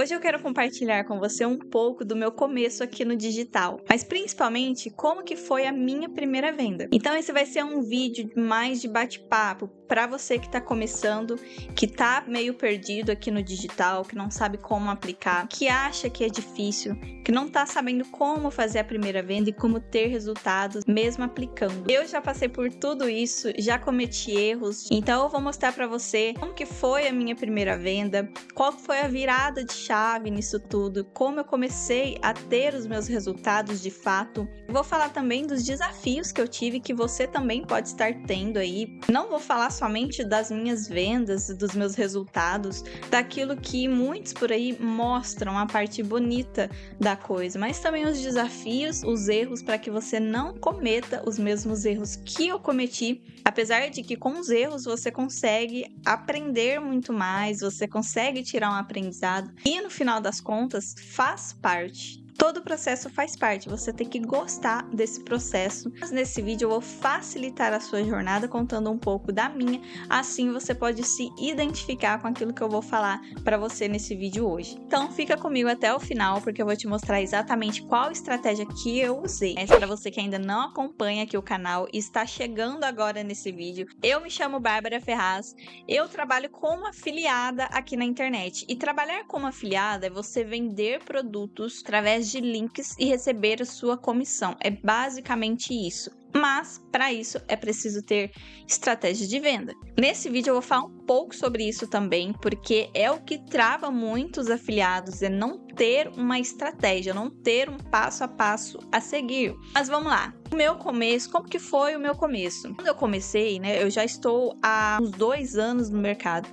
Hoje eu quero compartilhar com você um pouco do meu começo aqui no digital, mas principalmente como que foi a minha primeira venda. Então esse vai ser um vídeo mais de bate-papo para você que está começando, que tá meio perdido aqui no digital, que não sabe como aplicar, que acha que é difícil, que não tá sabendo como fazer a primeira venda e como ter resultados mesmo aplicando. Eu já passei por tudo isso, já cometi erros, então eu vou mostrar para você como que foi a minha primeira venda, qual foi a virada de chave nisso tudo, como eu comecei a ter os meus resultados de fato. Vou falar também dos desafios que eu tive, que você também pode estar tendo aí. Não vou falar somente das minhas vendas, dos meus resultados, daquilo que muitos por aí mostram, a parte bonita da coisa, mas também os desafios, os erros, para que você não cometa os mesmos erros que eu cometi, apesar de que com os erros você consegue aprender muito mais, você consegue tirar um aprendizado e no final das contas faz parte. Todo o processo faz parte, você tem que gostar desse processo. Mas nesse vídeo eu vou facilitar a sua jornada contando um pouco da minha, assim você pode se identificar com aquilo que eu vou falar para você nesse vídeo hoje. Então fica comigo até o final, porque eu vou te mostrar exatamente qual estratégia que eu usei. Mas para você que ainda não acompanha aqui o canal e está chegando agora nesse vídeo, eu me chamo Bárbara Ferraz, eu trabalho como afiliada aqui na internet. E trabalhar como afiliada é você vender produtos através de links e receber a sua comissão. É basicamente isso. Mas, para isso, é preciso ter estratégia de venda. Nesse vídeo eu vou falar um pouco sobre isso também, porque é o que trava muitos afiliados, é não ter uma estratégia, não ter um passo a passo a seguir. Mas vamos lá. O meu começo, como que foi o meu começo? Quando eu comecei, né, eu já estou há uns 2 anos no mercado.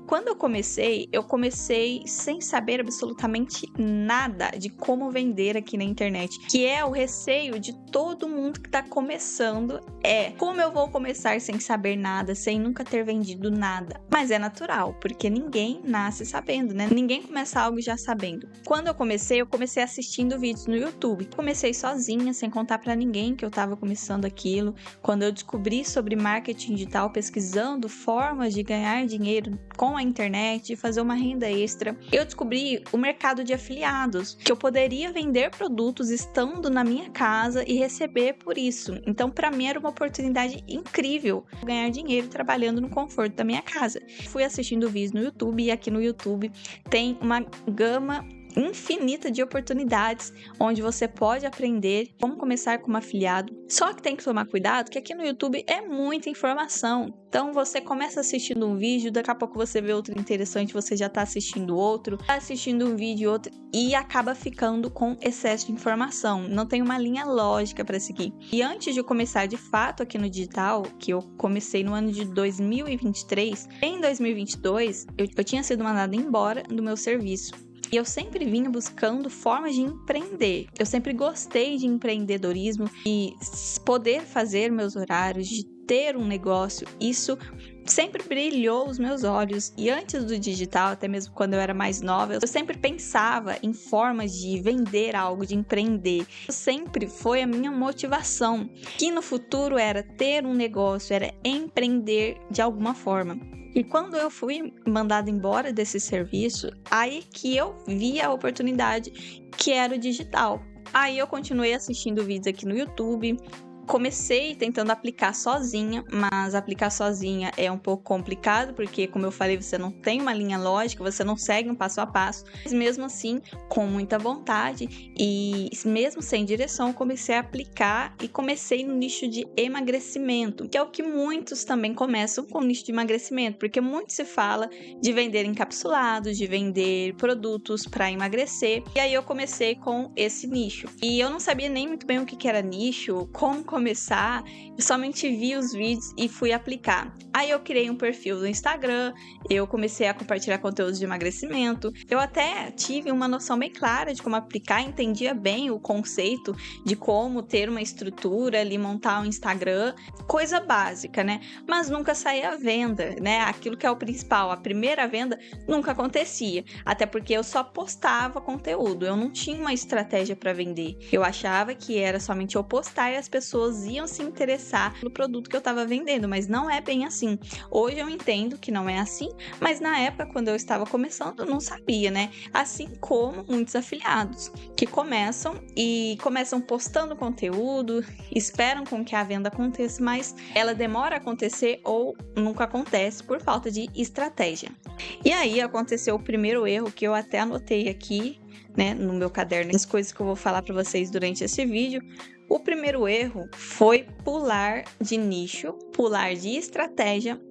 Quando eu comecei sem saber absolutamente nada de como vender aqui na internet, que é o receio de todo mundo que está começando. Como eu vou começar sem saber nada, sem nunca ter vendido nada? Mas é natural, porque ninguém nasce sabendo, né? Ninguém começa algo já sabendo. Quando eu comecei assistindo vídeos no YouTube. Comecei sozinha, sem contar pra ninguém que eu tava começando aquilo. Quando eu descobri sobre marketing digital, pesquisando formas de ganhar dinheiro com a internet, de fazer uma renda extra, eu descobri o mercado de afiliados, que eu poderia vender produtos estando na minha casa e receber por isso. Então, para mim era uma oportunidade incrível ganhar dinheiro trabalhando no conforto da minha casa. Fui assistindo vídeos no YouTube e aqui no YouTube tem uma gama infinita de oportunidades onde você pode aprender como começar como afiliado. Só que tem que tomar cuidado que aqui no YouTube é muita informação. Então você começa assistindo um vídeo, daqui a pouco você vê outro interessante, você já tá assistindo outro, tá assistindo um vídeo outro e acaba ficando com excesso de informação. Não tem uma linha lógica para seguir. E antes de eu começar de fato aqui no digital, que eu comecei no ano de 2023, em 2022 eu tinha sido mandada embora do meu serviço. E eu sempre vinha buscando formas de empreender. Eu sempre gostei de empreendedorismo e poder fazer meus horários, de ter um negócio. Isso sempre brilhou os meus olhos. E antes do digital, até mesmo quando eu era mais nova, eu sempre pensava em formas de vender algo, de empreender. Isso sempre foi a minha motivação. Que no futuro era ter um negócio, era empreender de alguma forma. E quando eu fui mandada embora desse serviço, aí que eu vi a oportunidade que era o digital. Aí eu continuei assistindo vídeos aqui no YouTube. Comecei tentando aplicar sozinha, mas aplicar sozinha é um pouco complicado, porque, como eu falei, você não tem uma linha lógica, você não segue um passo a passo. Mas mesmo assim, com muita vontade e mesmo sem direção, comecei a aplicar e comecei no nicho de emagrecimento, que é o que muitos também começam com o nicho de emagrecimento, porque muito se fala de vender encapsulados, de vender produtos para emagrecer. E aí eu comecei com esse nicho. E eu não sabia nem muito bem o que era nicho, como começar, eu somente vi os vídeos e fui aplicar. Aí eu criei um perfil no Instagram, eu comecei a compartilhar conteúdos de emagrecimento. Eu até tive uma noção bem clara de como aplicar, entendia bem o conceito de como ter uma estrutura ali, montar um Instagram, coisa básica, né? Mas nunca saía à venda, né? Aquilo que é o principal, a primeira venda nunca acontecia, até porque eu só postava conteúdo, eu não tinha uma estratégia para vender. Eu achava que era somente eu postar e as pessoas pessoas iam se interessar pelo produto que eu estava vendendo, mas não é bem assim. Hoje eu entendo que não é assim, mas na época, quando eu estava começando, eu não sabia, né? Assim como muitos afiliados que começam postando conteúdo, esperam com que a venda aconteça, mas ela demora a acontecer ou nunca acontece por falta de estratégia. E aí aconteceu o primeiro erro que eu até anotei aqui, né, no meu caderno, as coisas que eu vou falar para vocês durante esse vídeo. O primeiro erro foi pular de nicho, pular de estratégia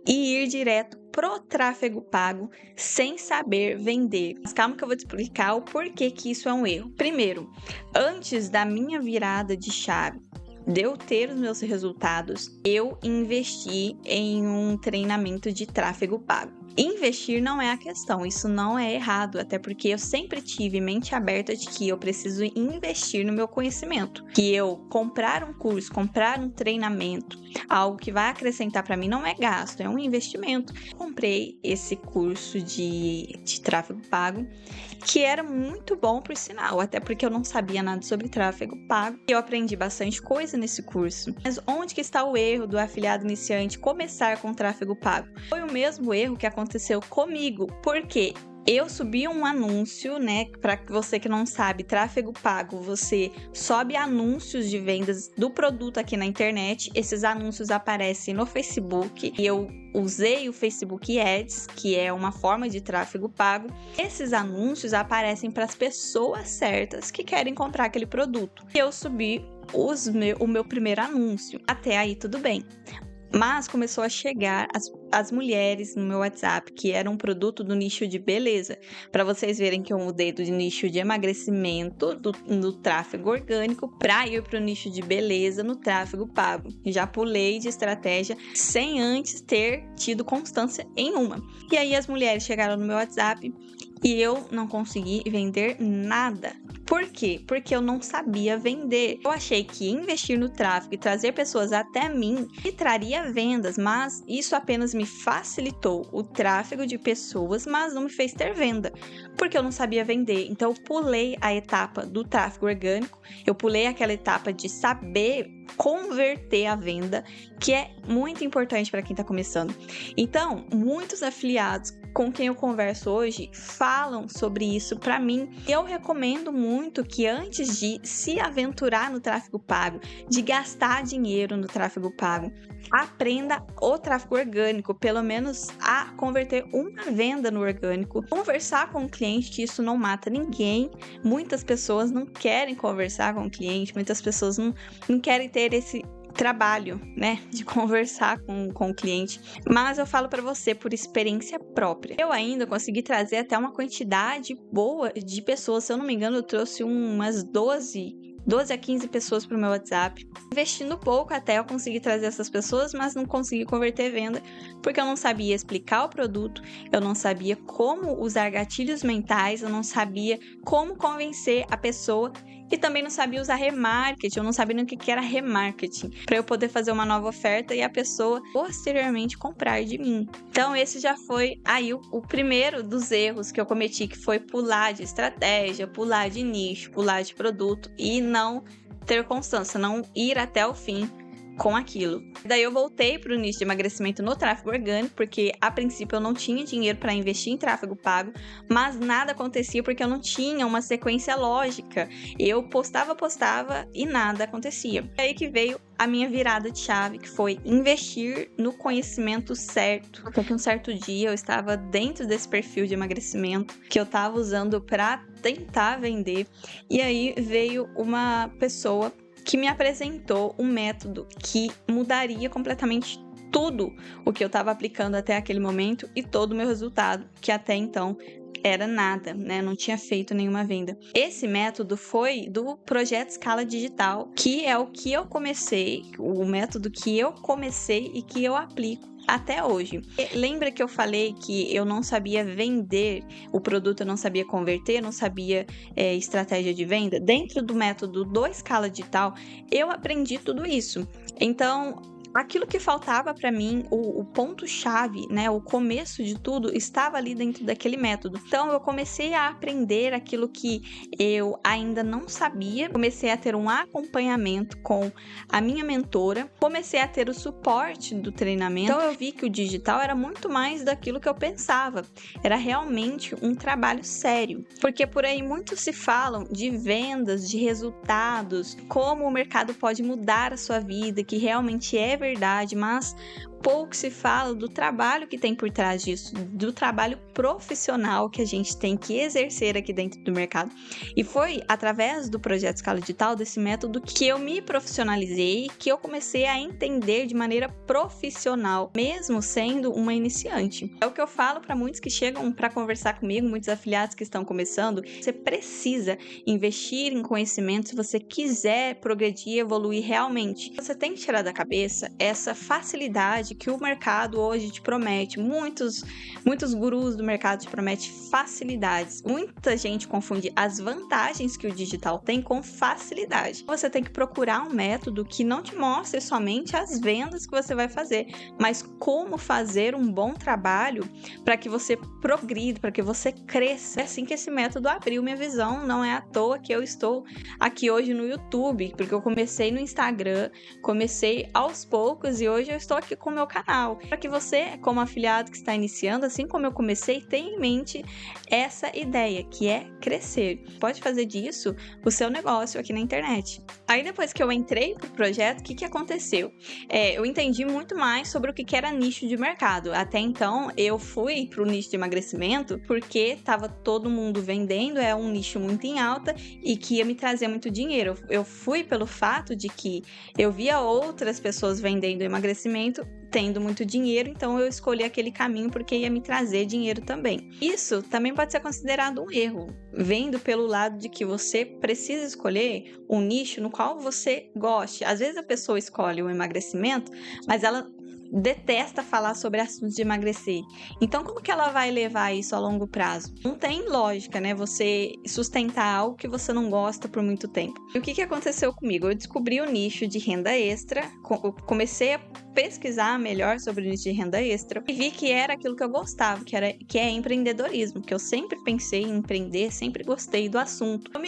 e ir direto pro tráfego pago sem saber vender. Mas calma que eu vou te explicar o porquê que isso é um erro. Primeiro, antes da minha virada de chave, de eu ter os meus resultados, eu investi em um treinamento de tráfego pago. Investir não é a questão, isso não é errado, até porque eu sempre tive mente aberta de que eu preciso investir no meu conhecimento, que eu comprar um curso, comprar um treinamento, algo que vai acrescentar para mim não é gasto, é um investimento. Comprei esse curso de tráfego pago, que era muito bom por sinal, até porque eu não sabia nada sobre tráfego pago. Eu aprendi bastante coisa nesse curso. Mas onde que está o erro do afiliado iniciante começar com tráfego pago? Foi o mesmo erro que aconteceu comigo, porque eu subi um anúncio, né? Para você que não sabe, tráfego pago, você sobe anúncios de vendas do produto aqui na internet. Esses anúncios aparecem no Facebook e eu usei o Facebook Ads, que é uma forma de tráfego pago. Esses anúncios aparecem para as pessoas certas que querem comprar aquele produto. Eu subi o meu primeiro anúncio. Até aí tudo bem. Mas começou a chegar as mulheres no meu WhatsApp, que era um produto do nicho de beleza. Para vocês verem que eu mudei do nicho de emagrecimento, no tráfego orgânico, para ir para o nicho de beleza no tráfego pago. Já pulei de estratégia sem antes ter tido constância em uma. E aí as mulheres chegaram no meu WhatsApp e eu não consegui vender nada. Por quê? Porque eu não sabia vender. Eu achei que investir no tráfego e trazer pessoas até mim me traria vendas, mas isso apenas me facilitou o tráfego de pessoas, mas não me fez ter venda, porque eu não sabia vender. Então eu pulei a etapa do tráfego orgânico, eu pulei aquela etapa de saber converter a venda, que é muito importante para quem está começando. Então, muitos afiliados com quem eu converso hoje falam sobre isso para mim. Eu recomendo muito que antes de se aventurar no tráfego pago, de gastar dinheiro no tráfego pago, aprenda o tráfego orgânico, pelo menos a converter uma venda no orgânico. Conversar com o cliente, que isso não mata ninguém. Muitas pessoas não querem conversar com o cliente, muitas pessoas não querem ter esse trabalho, né, de conversar com o cliente, mas eu falo para você por experiência própria. Eu ainda consegui trazer até uma quantidade boa de pessoas, se eu não me engano, eu trouxe umas 12 a 15 pessoas para o meu WhatsApp. Investindo pouco até eu consegui trazer essas pessoas, mas não consegui converter venda, porque eu não sabia explicar o produto, eu não sabia como usar gatilhos mentais, eu não sabia como convencer a pessoa e também não sabia usar remarketing, eu não sabia nem o que era remarketing, para eu poder fazer uma nova oferta e a pessoa posteriormente comprar de mim. Então esse já foi aí o primeiro dos erros que eu cometi, que foi pular de estratégia, pular de nicho, pular de produto e não ter constância, não ir até o fim com aquilo. Daí eu voltei para o nicho de emagrecimento no tráfego orgânico, porque a princípio eu não tinha dinheiro para investir em tráfego pago, mas nada acontecia porque eu não tinha uma sequência lógica. Eu postava e nada acontecia. É aí que veio a minha virada de chave, que foi investir no conhecimento certo. Até que um certo dia eu estava dentro desse perfil de emagrecimento que eu estava usando para tentar vender, e aí veio uma pessoa que me apresentou um método que mudaria completamente tudo o que eu estava aplicando até aquele momento e todo o meu resultado, que até então era nada, né? Não tinha feito nenhuma venda. Esse método foi do projeto Escala Digital, que é o que eu comecei, o método que eu comecei e que eu aplico até hoje. Lembra que eu falei que eu não sabia vender o produto, eu não sabia converter, eu não sabia estratégia de venda? Dentro do método do Escala Digital, eu aprendi tudo isso. Então, Aquilo que faltava para mim, o ponto-chave, né, o começo de tudo, estava ali dentro daquele método. Então, eu comecei a aprender aquilo que eu ainda não sabia, comecei a ter um acompanhamento com a minha mentora, comecei a ter o suporte do treinamento. Então, eu vi que o digital era muito mais daquilo que eu pensava, era realmente um trabalho sério, porque por aí muito se falam de vendas, de resultados, como o mercado pode mudar a sua vida, que realmente é verdade, mas pouco se fala do trabalho que tem por trás disso, do trabalho profissional que a gente tem que exercer aqui dentro do mercado. E foi através do projeto Escala Digital, desse método, que eu me profissionalizei, que eu comecei a entender de maneira profissional, mesmo sendo uma iniciante. É o que eu falo para muitos que chegam para conversar comigo, muitos afiliados que estão começando. Você precisa investir em conhecimento se você quiser progredir e evoluir realmente. Você tem que tirar da cabeça essa facilidade que o mercado hoje te promete. Muitos gurus do mercado te prometem facilidades. Muita gente confunde as vantagens que o digital tem com facilidade. Você tem que procurar um método que não te mostre somente as vendas que você vai fazer, mas como fazer um bom trabalho para que você progrida, para que você cresça. É assim que esse método abriu minha visão. Não é à toa que eu estou aqui hoje no YouTube, porque eu comecei no Instagram, comecei aos poucos e hoje eu estou aqui com o meu canal. Para que você, como afiliado que está iniciando, assim como eu comecei, tenha em mente essa ideia, que é crescer. Pode fazer disso o seu negócio aqui na internet. Aí depois que eu entrei pro projeto, o que aconteceu? Eu entendi muito mais sobre o que era nicho de mercado. Até então, eu fui pro nicho de emagrecimento porque estava todo mundo vendendo, é um nicho muito em alta e que ia me trazer muito dinheiro. Eu fui pelo fato de que eu via outras pessoas vendendo emagrecimento, tendo muito dinheiro, então eu escolhi aquele caminho porque ia me trazer dinheiro também. Isso também pode ser considerado um erro, vendo pelo lado de que você precisa escolher um nicho no qual você goste. Às vezes a pessoa escolhe o emagrecimento, mas ela detesta falar sobre assuntos de emagrecer. Então, como que ela vai levar isso a longo prazo? Não tem lógica, né? Você sustentar algo que você não gosta por muito tempo. E o que aconteceu comigo? Eu descobri o nicho de renda extra, comecei a pesquisar melhor sobre o nicho de renda extra e vi que era aquilo que eu gostava, que é empreendedorismo, que eu sempre pensei em empreender, sempre gostei do assunto. Eu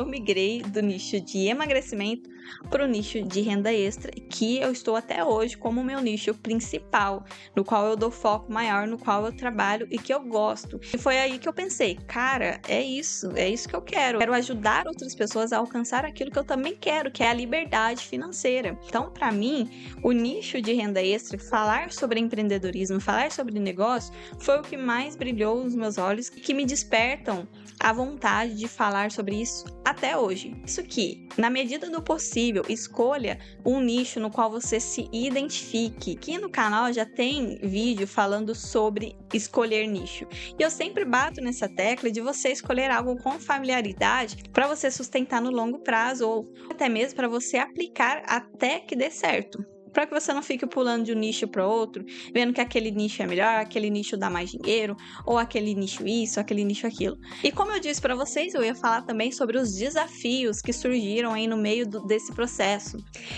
migrei do nicho de emagrecimento para o nicho de renda extra, que eu estou até hoje como o meu nicho principal, no qual eu dou foco maior, no qual eu trabalho e que eu gosto. E foi aí que eu pensei, cara, é isso que eu quero. Quero ajudar outras pessoas a alcançar aquilo que eu também quero, que é a liberdade financeira. Então, para mim, o nicho de renda extra, falar sobre empreendedorismo, falar sobre negócio, foi o que mais brilhou nos meus olhos e que me despertam a vontade de falar sobre isso até hoje. Isso que, na medida do possível, escolha um nicho no qual você se identifique. Aqui no canal já tem vídeo falando sobre escolher nicho. E eu sempre bato nessa tecla de você escolher algo com familiaridade para você sustentar no longo prazo ou até mesmo para você aplicar até que dê certo. Para que você não fique pulando de um nicho para outro, vendo que aquele nicho é melhor, aquele nicho dá mais dinheiro, ou aquele nicho isso, aquele nicho aquilo. E como eu disse para vocês, eu ia falar também sobre os desafios que surgiram aí no meio desse processo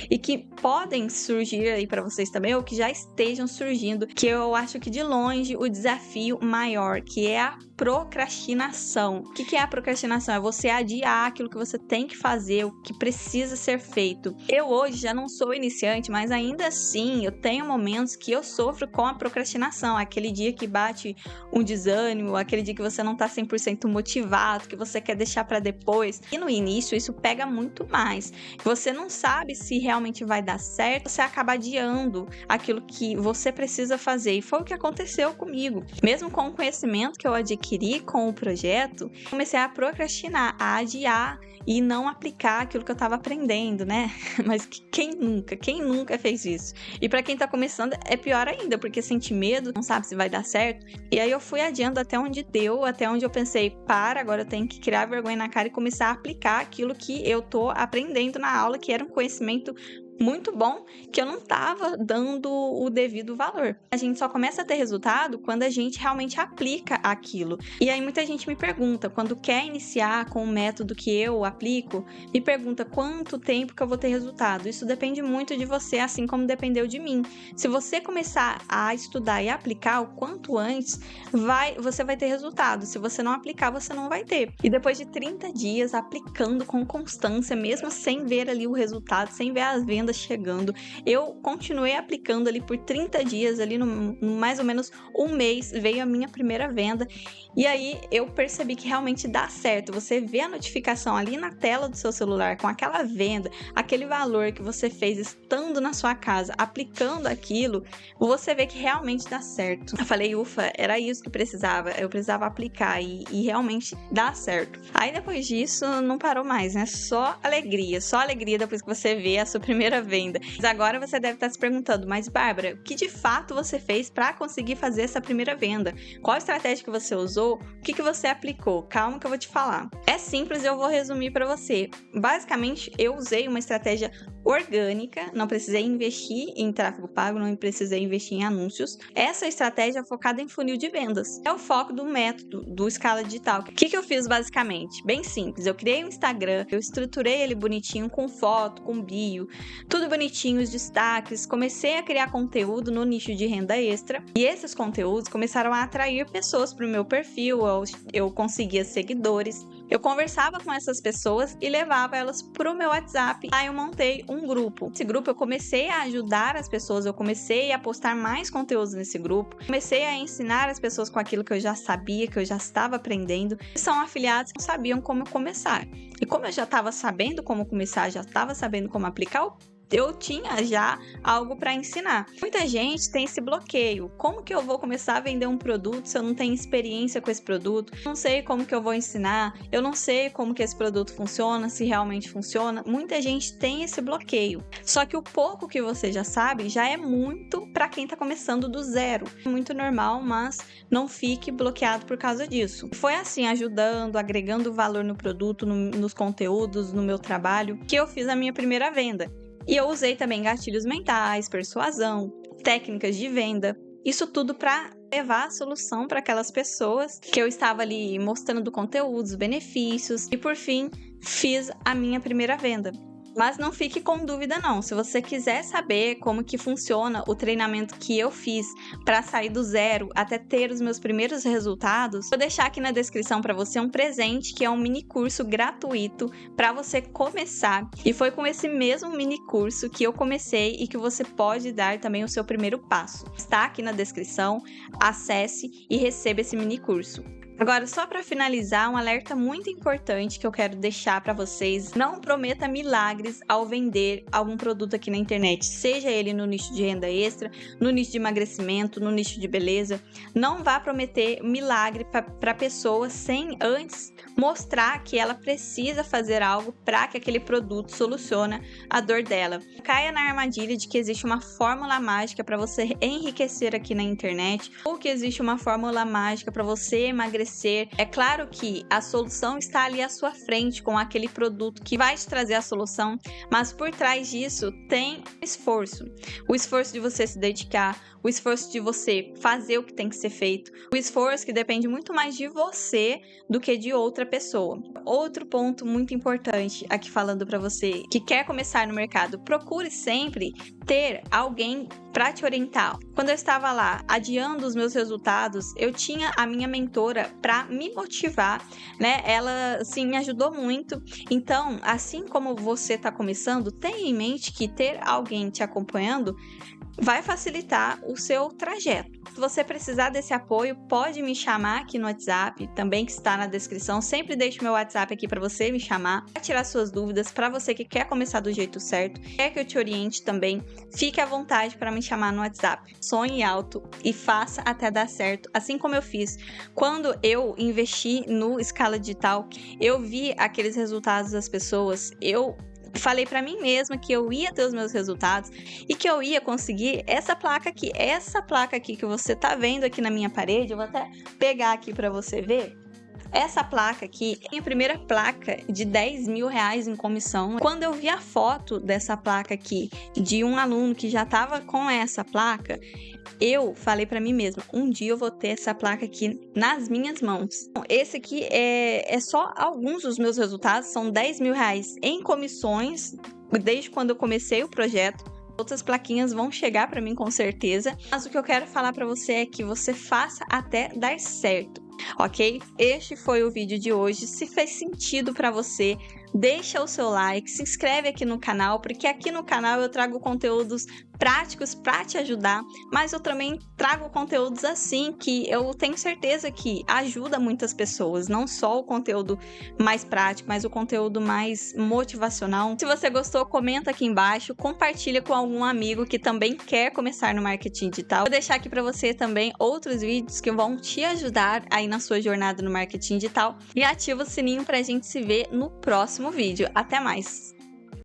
e que podem surgir aí para vocês também, ou que já estejam surgindo, que eu acho que de longe o desafio maior, que é a procrastinação. O que é a procrastinação? É você adiar aquilo que você tem que fazer, o que precisa ser feito. Eu hoje já não sou iniciante, mas ainda assim eu tenho momentos que eu sofro com a procrastinação. Aquele dia que bate um desânimo, aquele dia que você não tá 100% motivado, que você quer deixar para depois. E no início isso pega muito mais. Você não sabe se realmente vai dar certo, você acaba adiando aquilo que você precisa fazer. E foi o que aconteceu comigo. Mesmo com o conhecimento que eu adquiri com o projeto, comecei a procrastinar, a adiar e não aplicar aquilo que eu estava aprendendo, né? Mas quem nunca fez isso? E para quem tá começando é pior ainda, porque sente medo, não sabe se vai dar certo. E aí eu fui adiando até onde deu, até onde eu pensei, agora eu tenho que criar vergonha na cara e começar a aplicar aquilo que eu tô aprendendo na aula, que era um conhecimento muito bom que eu não estava dando o devido valor. A gente só começa a ter resultado quando a gente realmente aplica aquilo. E aí muita gente me pergunta, quando quer iniciar com o método que eu aplico, me pergunta quanto tempo que eu vou ter resultado. Isso depende muito de você, assim como dependeu de mim. Se você começar a estudar e aplicar o quanto antes, você vai ter resultado. Se você não aplicar, você não vai ter. E depois de 30 dias aplicando com constância, mesmo sem ver ali o resultado, sem ver as vendas chegando, eu continuei aplicando ali por 30 dias, ali no mais ou menos um mês, veio a minha primeira venda. E aí eu percebi que realmente dá certo. Você vê a notificação ali na tela do seu celular com aquela venda, aquele valor que você fez estando na sua casa, aplicando aquilo, você vê que realmente dá certo. Eu falei, ufa, era isso que precisava. Eu precisava aplicar e realmente dá certo. Aí depois disso não parou mais, né? Só alegria depois que você vê a sua primeira venda. Mas agora você deve estar se perguntando, mas Bárbara, o que de fato você fez para conseguir fazer essa primeira venda? Qual estratégia que você usou? O que você aplicou? Calma que eu vou te falar. É simples, eu vou resumir para você. Basicamente, eu usei uma estratégia orgânica, não precisei investir em tráfego pago, não precisei investir em anúncios. Essa estratégia é focada em funil de vendas. É o foco do método do Escala Digital. O que eu fiz basicamente? Bem simples, eu criei um Instagram, eu estruturei ele bonitinho com foto, com bio, tudo bonitinho, os destaques, comecei a criar conteúdo no nicho de renda extra e esses conteúdos começaram a atrair pessoas para o meu perfil, eu conseguia seguidores, eu conversava com essas pessoas e levava elas para o meu WhatsApp. Aí eu montei um grupo. Esse grupo eu comecei a ajudar as pessoas, eu comecei a postar mais conteúdos nesse grupo, comecei a ensinar as pessoas com aquilo que eu já sabia, que eu já estava aprendendo. São afiliados que não sabiam como começar. E como eu já estava sabendo como começar, já estava sabendo como aplicar, eu tinha já algo para ensinar. Muita gente tem esse bloqueio. Como que eu vou começar a vender um produto se eu não tenho experiência com esse produto? Não sei como que eu vou ensinar, eu não sei como que esse produto funciona, se realmente funciona. Muita gente tem esse bloqueio. Só que o pouco que você já sabe já é muito para quem está começando do zero. É muito normal, mas não fique bloqueado por causa disso. Foi assim, ajudando, agregando valor no produto, nos conteúdos, no meu trabalho, que eu fiz a minha primeira venda. E eu usei também gatilhos mentais, persuasão, técnicas de venda, isso tudo para levar a solução para aquelas pessoas que eu estava ali mostrando conteúdos, benefícios e por fim fiz a minha primeira venda. Mas não fique com dúvida não, se você quiser saber como que funciona o treinamento que eu fiz para sair do zero até ter os meus primeiros resultados, vou deixar aqui na descrição para você um presente que é um mini curso gratuito para você começar. E foi com esse mesmo mini curso que eu comecei e que você pode dar também o seu primeiro passo. Está aqui na descrição, acesse e receba esse mini curso. Agora, só para finalizar, um alerta muito importante que eu quero deixar para vocês: não prometa milagres ao vender algum produto aqui na internet, seja ele no nicho de renda extra, no nicho de emagrecimento, no nicho de beleza. Não vá prometer milagre para a pessoa sem antes mostrar que ela precisa fazer algo para que aquele produto solucione a dor dela. Caia na armadilha de que existe uma fórmula mágica para você enriquecer aqui na internet ou que existe uma fórmula mágica para você emagrecer. É claro que a solução está ali à sua frente com aquele produto que vai te trazer a solução, mas por trás disso tem esforço. O esforço de você se dedicar, o esforço de você fazer o que tem que ser feito, o esforço que depende muito mais de você do que de outra pessoa. Outro ponto muito importante aqui falando para você que quer começar no mercado: procure sempre ter alguém para te orientar. Quando eu estava lá adiando os meus resultados, eu tinha a minha mentora para me motivar, né? Ela, assim, me ajudou muito. Então, assim como você está começando, tenha em mente que ter alguém te acompanhando vai facilitar o seu trajeto. Se você precisar desse apoio, pode me chamar aqui no WhatsApp, também que está na descrição. Sempre deixo meu WhatsApp aqui para você me chamar, para tirar suas dúvidas, para você que quer começar do jeito certo, quer que eu te oriente também, fique à vontade para me chamar no WhatsApp. Sonhe alto e faça até dar certo, assim como eu fiz. Quando eu investi no Escala Digital, eu vi aqueles resultados das pessoas, eu falei para mim mesma que eu ia ter os meus resultados e que eu ia conseguir essa placa aqui que você tá vendo aqui na minha parede. Eu vou até pegar aqui para você ver. Essa placa aqui é a minha primeira placa de 10 mil reais em comissão. Quando eu vi a foto dessa placa aqui, de um aluno que já estava com essa placa, eu falei para mim mesma, um dia eu vou ter essa placa aqui nas minhas mãos. Esse aqui é só alguns dos meus resultados, são 10 mil reais em comissões, desde quando eu comecei o projeto. Outras plaquinhas vão chegar para mim com certeza, mas o que eu quero falar para você é que você faça até dar certo, ok? Este foi o vídeo de hoje. Se fez sentido para você, deixa o seu like, se inscreve aqui no canal, porque aqui no canal eu trago conteúdos práticos para te ajudar, mas eu também trago conteúdos assim que eu tenho certeza que ajuda muitas pessoas, não só o conteúdo mais prático, mas o conteúdo mais motivacional. Se você gostou, comenta aqui embaixo, compartilha com algum amigo que também quer começar no marketing digital. Vou deixar aqui para você também outros vídeos que vão te ajudar aí na sua jornada no marketing digital, e ativa o sininho para a gente se ver no próximo vídeo. Até mais!